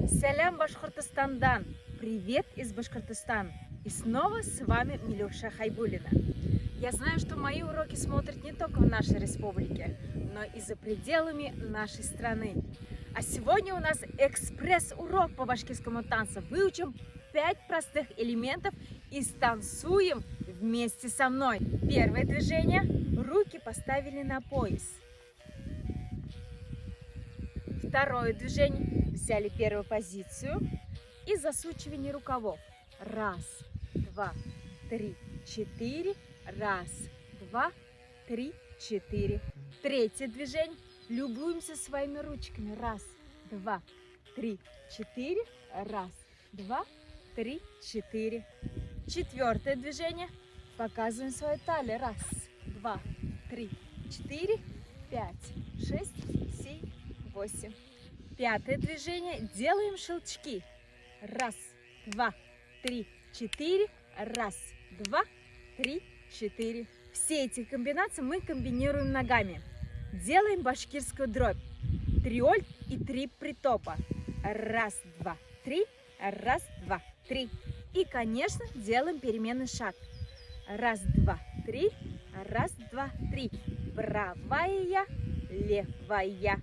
Салям Башкортостандан! Привет из Башкортостана! И снова с вами Милюша Хайбулина. Я знаю, что мои уроки смотрят не только в нашей республике, но и за пределами нашей страны. А сегодня у нас экспресс-урок по башкирскому танцу. Выучим 5 простых элементов и станцуем вместе со мной. Первое движение. Руки поставили на пояс. Второе движение. Взяли первую позицию и засучивание рукавов. Раз, два, три, четыре. Раз, два, три, четыре. Третье движение. Любуемся своими ручками. Раз, два, три, четыре. Раз, два, три, четыре. Четвертое движение. Показываем свою талию. Раз, два, три, четыре, пять, шесть, семь, 8. Пятое движение. Делаем щелчки. Раз, два, три, четыре. Раз, два, три, четыре. Все эти комбинации мы комбинируем ногами. Делаем башкирскую дробь. Триоль и 3 притопа. Раз, два, три. Раз, два, три. И, конечно, делаем переменный шаг. Раз, два, три. Раз, два, три. Правая, левая.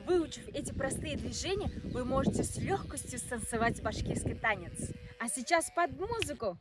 Выучив эти простые движения, вы можете с легкостью станцевать башкирский танец. А сейчас под музыку.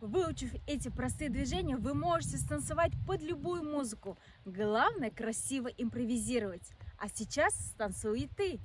Выучив эти простые движения, вы можете станцевать под любую музыку. Главное, красиво импровизировать. А сейчас станцуй и ты.